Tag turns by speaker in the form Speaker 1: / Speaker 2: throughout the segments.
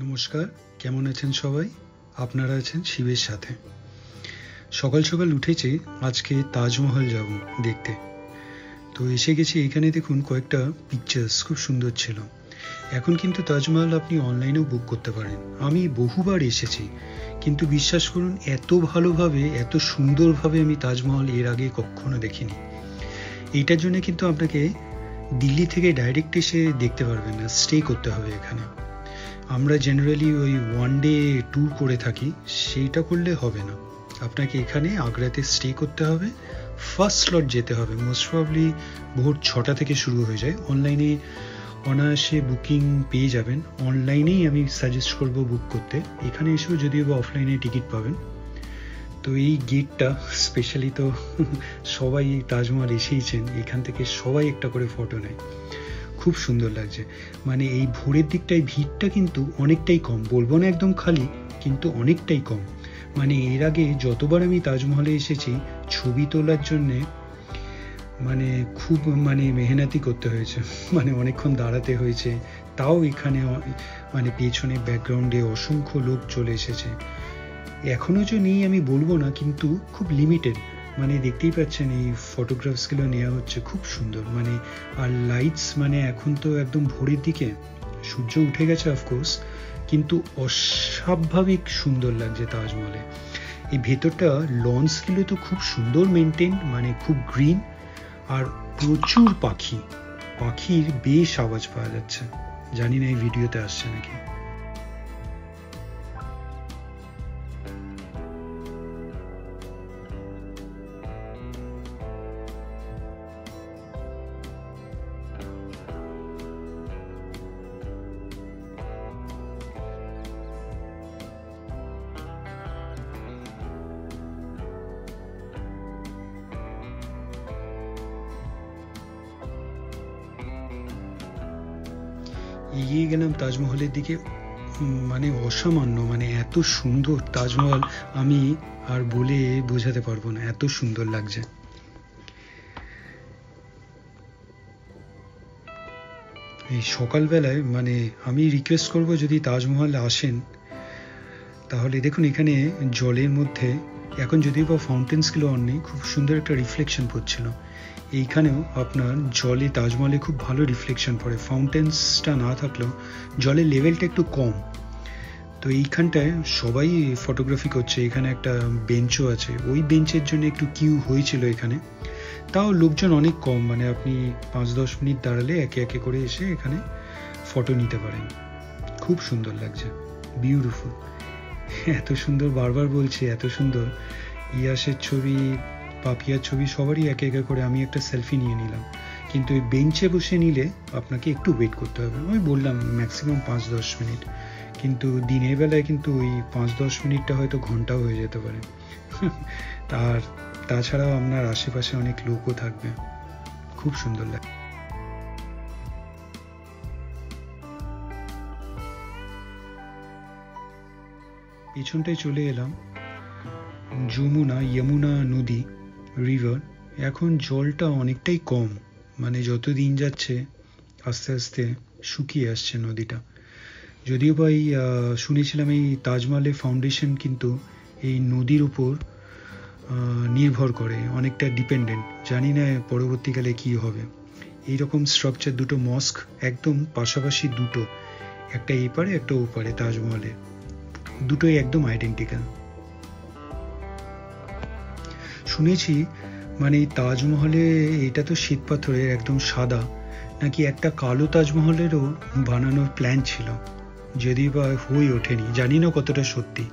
Speaker 1: নমস্কার, কেমন আছেন সবাই? আপনারা আছেন শিবের সাথে। সকাল সকাল উঠেছি, আজকে তাজমহল যাব দেখতে। তো এসে গেছি এখানে, দেখুন কয়েকটা পিকচার্স খুব সুন্দর ছিল। এখন কিন্তু তাজমহল আপনি অনলাইনেও বুক করতে পারেন। আমি বহুবার এসেছি, কিন্তু বিশ্বাস করুন এত ভালোভাবে, এত সুন্দরভাবে আমি তাজমহল এর আগে কখনো দেখিনি। এইটার জন্য কিন্তু আপনাকে দিল্লি থেকে ডাইরেক্ট এসে দেখতে পারবেন না, স্টে করতে হবে এখানে। আমরা জেনারেলি ওই ওয়ান ডে ট্যুর করে থাকি, সেইটা করলে হবে না। আপনাকে এখানে আগ্রাতে স্টে করতে হবে, ফার্স্ট স্লট যেতে হবে। মোস্ট প্রবলি ভোর 6টা থেকে শুরু হয়ে যায়। অনলাইনে অনায়াসে বুকিং পেয়ে যাবেন। অনলাইনেই আমি সাজেস্ট করব বুক করতে। এখানে এসেও যদিও বা অফলাইনে টিকিট পাবেন। তো এই গেটটা স্পেশালি তো সবাই তাজমহল এসেইছেন, এখান থেকে সবাই একটা করে ফটো নেয়। খুব সুন্দর লাগছে। মানে এই ভোরের দিকটায় ভিড়টা কিন্তু অনেকটাই কম, বলবো না একদম খালি, কিন্তু অনেকটাই কম। মানে এর আগে যতবার আমি তাজমহলে এসেছি ছবি তোলার জন্যে মানে খুব মেহনতি করতে হয়েছে, মানে অনেকক্ষণ দাঁড়াতে হয়েছে। তাও এখানে মানে পেছনে ব্যাকগ্রাউন্ডে অসংখ্য লোক চলে এসেছে। এখনো যে নেই আমি বলবো না, কিন্তু খুব লিমিটেড। মানে দেখতেই পাচ্ছেন এই ফটোগ্রাফসগুলো নেওয়া হচ্ছে, খুব সুন্দর। মানে আর লাইটস, মানে এখন তো একদম ভোরের দিকে, সূর্য উঠে গেছে অফকোর্স, কিন্তু অস্বাভাবিক সুন্দর লাগছে তাজমহলে। এই ভেতরটা লঞ্চগুলো তো খুব সুন্দর মেনটেন, মানে খুব গ্রিন, আর প্রচুর পাখির বেশ আওয়াজ পাওয়া যাচ্ছে। জানি না এই ভিডিওতে আসছে নাকি। এগিয়ে গেলাম তাজমহলের দিকে। মানে অসামান্য, মানে এত সুন্দর তাজমহল, আমি আর বলে বোঝাতে পারবো না, এত সুন্দর লাগছে। এই সকালবেলায় মানে আমি রিকোয়েস্ট করব, যদি তাজমহল আসেন তাহলে দেখুন এখানে জলের মধ্যে, এখন যদিও বা ফাউন্টেন্সগুলো অন নেই, খুব সুন্দর একটা রিফ্লেকশন পড়ছিল। এইখানেও আপনার জলে, তাজমহলে খুব ভালো রিফ্লেকশন পড়ে। ফাউন্টেন্সটা না থাকলেও জলের লেভেলটা একটু কম। তো এইখানটায় সবাই ফটোগ্রাফি করছে। এখানে একটা বেঞ্চও আছে, ওই বেঞ্চের জন্য একটু কিউ হয়েছিল এখানে। তাও লোকজন অনেক কম, মানে আপনি 5-10 মিনিট দাঁড়ালে একে একে করে এসে এখানে ফটো নিতে পারেন। খুব সুন্দর লাগছে, বিউটিফুল। এত সুন্দর, বারবার বলছি এত সুন্দর। ইয়াসের ছবি, পাপিয়ার ছবি, সবারই একে একে করে আমি একটা সেলফি নিয়ে নিলাম। কিন্তু এই বেঞ্চে বসে নিলে আপনাকে একটু ওয়েট করতে হবে। আমি বললাম ম্যাক্সিমাম 5-10 মিনিট, কিন্তু দিনের বেলায় কিন্তু ওই 5-10 মিনিটটা হয়তো ঘন্টাও হয়ে যেতে পারে। আর তাছাড়াও আপনার আশেপাশে অনেক লোকও থাকবে। খুব সুন্দর লাগে। পিছনটায় চলে এলাম যমুনা নদী, রিভার। এখন জলটা অনেকটাই কম, মানে যত দিন যাচ্ছে আস্তে আস্তে শুকিয়ে আসছে নদীটা। যদিও বা শুনেছিলাম এই তাজমহলের ফাউন্ডেশন কিন্তু এই নদীর উপর নির্ভর করে, অনেকটা ডিপেন্ডেন্ট। জানি না পরবর্তীকালে কি হবে। এইরকম স্ট্রাকচার, দুটো মস্ক একদম পাশাপাশি, দুটো, একটা এই পারে একটা ও পারে, তাজমহলে দুটোই একদম আইডেন্টিক্যাল। শুনেছি মানে তাজমহলে, এটা তো শ্বেত পাথরের একদম সাদা, নাকি একটা কালো তাজমহলেরও বানানোর প্ল্যান ছিল, যদি বা হয়ে ওঠেনি। জানি না কতটা সত্যি।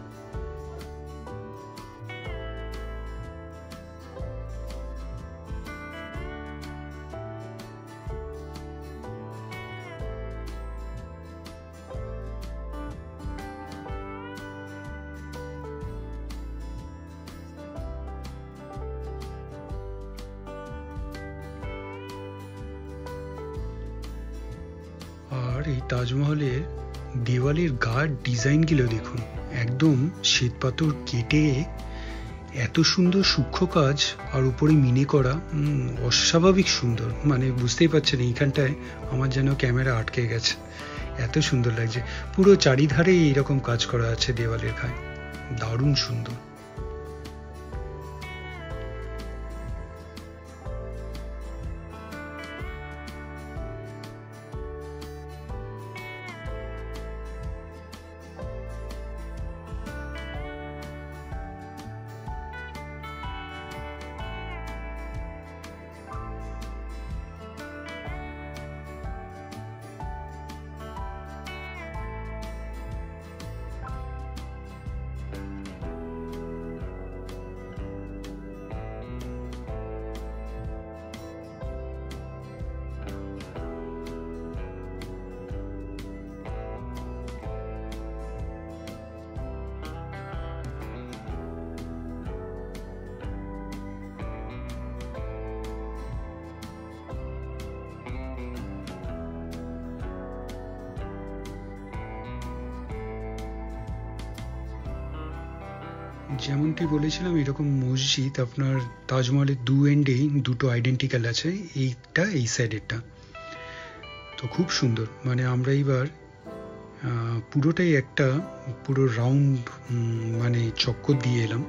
Speaker 1: আর এই তাজমহলের দেওয়ালের গার্ড ডিজাইনগুলো দেখুন, একদম শ্বেতপাথর কেটে এত সুন্দর সূক্ষ্ম কাজ, আর উপরে মিনে করা, অস্বাভাবিক সুন্দর। মানে বুঝতেই পারছেন এইখানটায় আমার যেন ক্যামেরা আটকে গেছে, এত সুন্দর লাগছে, পুরো চারিধারে এরকম কাজ করা আছে দেওয়ালের গায়ে, দারুণ সুন্দর। যেমনটি বলেছিলাম, এরকম মসজিদ আপনার তাজমহলের দু এন্ডেই দুটো আইডেন্টিক্যাল আছে, এইটা এই সাইডেরটা। তো খুব সুন্দর, মানে আমরা এইবার পুরোটাই একটা পুরো রাউন্ড মানে চক্কর দিয়ে এলাম।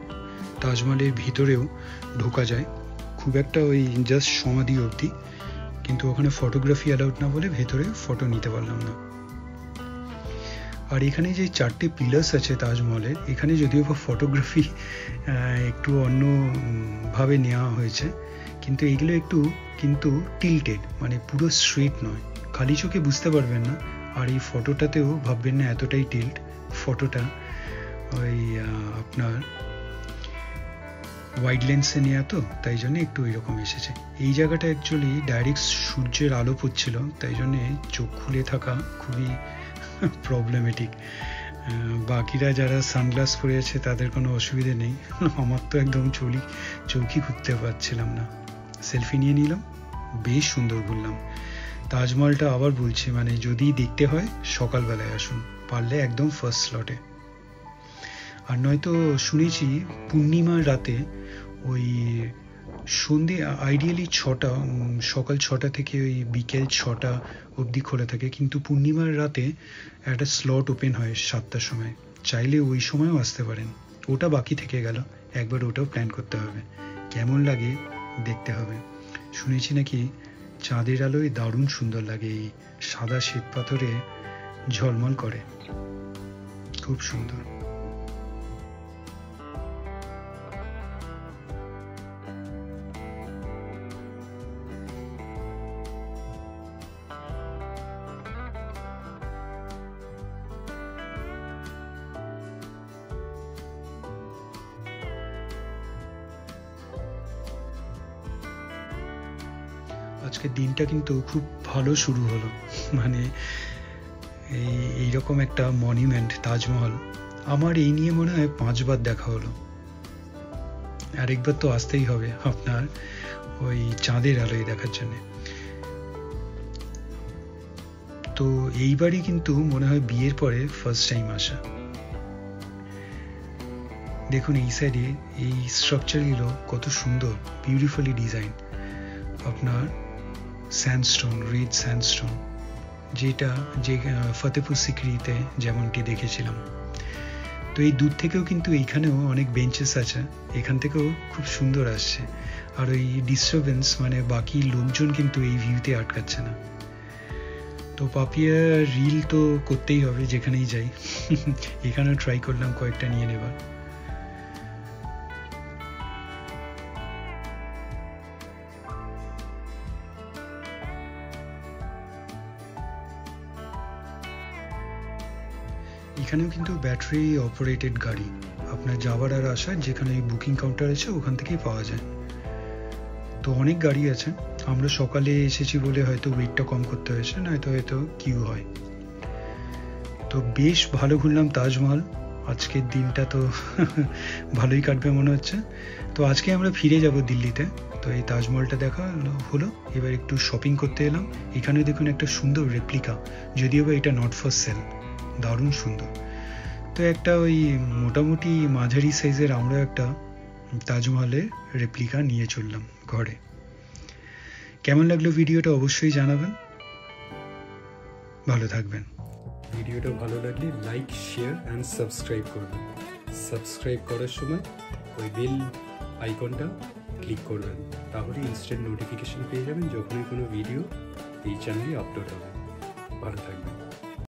Speaker 1: তাজমহলের ভিতরেও ঢোকা যায়, খুব একটা ওই জাস্ট সমাধি অবধি, কিন্তু ওখানে ফটোগ্রাফি অ্যালাউড না বলে ভেতরে ফটো নিতে পারলাম না। আর এখানে যে 4টে পিলার্স আছে তাজমহলের, এখানে যদিও বা ফটোগ্রাফি একটু অন্যভাবে নেওয়া হয়েছে, কিন্তু এইগুলো একটু কিন্তু টিল্টেড, মানে পুরো স্ট্রেট নয়, খালি চোখে বুঝতে পারবেন না। আর এই ফটোটাতেও ভাববেন না এতটাই টিল্ট, ফটোটা ওই আপনার ওয়াইড লেন্সে নেওয়া, তো তাই জন্য একটু এরকম এসেছে। এই জায়গাটা অ্যাকচুয়ালি ডাইরেক্ট সূর্যের আলো পড়ছিল, তাই জন্যে চোখ খুলে থাকা খুবই প্রবলেমেটিক। বাকিরা যারা সানগ্লাস পরে আছে তাদের কোনো অসুবিধে নেই, আমার তো একদম চৌকি ঘুরতে পারছিলাম না। সেলফি নিয়ে নিলাম, বেশ সুন্দর ঘুরলাম। তাজমহলটা আবার বলছি, মানে যদি দেখতে হয় সকালবেলায় আসুন, পারলে একদম ফার্স্ট স্লটে। আর নয়তো শুনেছি পূর্ণিমার রাতে ওই সন্ধে আইডিয়ালি সকাল 6টা থেকে ওই বিকেল 6টা অবধি খোলা থাকে, কিন্তু পূর্ণিমার রাতে একটা স্লট ওপেন হয় 7টার সময়, চাইলে ওই সময়ও আসতে পারেন। ওটা বাকি থেকে গেল, একবার ওটাও প্ল্যান করতে হবে, কেমন লাগে দেখতে হবে। শুনেছি নাকি চাঁদের আলোয় দারুণ সুন্দর লাগে, এই সাদা শ্বেত পাথরে ঝলমল করে, খুব সুন্দর। আজকের দিনটা কিন্তু খুব ভালো শুরু হলো, মানে এইরকম একটা মনুমেন্ট তাজমহল আমার এই নিয়ে মনে হয় 5বার দেখা হলো। আরেকবার তো আসতেই হবে আপনার ওই চাঁদের আলোয় দেখার জন্য। তো এইবারই কিন্তু মনে হয় বিয়ের পরে ফার্স্ট টাইম আসা। দেখুন এই সাইডে এই স্ট্রাকচারগুলো কত সুন্দর, বিউটিফুলি ডিজাইন। আপনার স্যান্ডস্টোন, রেড স্যান্ডস্টোন, যেটা যে ফতেপুর সিক্রিতে যেমনটি দেখেছিলাম। তো এই দূর থেকেও কিন্তু এইখানেও অনেক বেঞ্চেস আছে, এখান থেকেও খুব সুন্দর আসছে। আর ওই ডিস্টারবেন্স, মানে বাকি লোকজন কিন্তু এই ভিউতে আটকাচ্ছে না। তো পাপিয়া রিল তো করতেই হবে যেখানেই যাই, এখানেও ট্রাই করলাম কয়েকটা নিয়ে নেবার। এখানেও কিন্তু ব্যাটারি অপারেটেড গাড়ি, আপনার যাওয়ার আর আসার যেখানে বুকিং কাউন্টার আছে ওখান থেকেই পাওয়া যায়। তো অনেক গাড়ি আছে, আমরা সকালে এসেছি বলে হয়তো ওয়েটটা কম করতে হয়েছে, নয়তো হয়তো কিউ হয়। তো বেশ ভালো ঘুরলাম তাজমহল, আজকের দিনটা তো ভালোই কাটবে মনে হচ্ছে। তো আজকে আমরা ফিরে যাব দিল্লিতে, তো এই তাজমহলটা দেখা হলো, এবার একটু শপিং করতে এলাম। এখানে দেখুন একটা সুন্দর রেপ্লিকা, যদিও বা এটা নট ফর সেল, দারুণ সুন্দর। তো একটা ওই মোটামুটি মাঝারি সাইজের আমরা একটা তাজমহলের রেপ্লিকা নিয়ে চললাম ঘরে। কেমন লাগলো ভিডিওটা অবশ্যই জানাবেন, ভালো থাকবেন। ভিডিওটা ভালো লাগলে লাইক, শেয়ার অ্যান্ড সাবস্ক্রাইব করবেন। সাবস্ক্রাইব করার সময় ওই বেল আইকনটা ক্লিক করবেন, তাহলে ইনস্ট্যান্ট নোটিফিকেশন পেয়ে যাবেন যখনই কোনো ভিডিও এই চ্যানেলে আপলোড হবে। ভালো থাকবেন।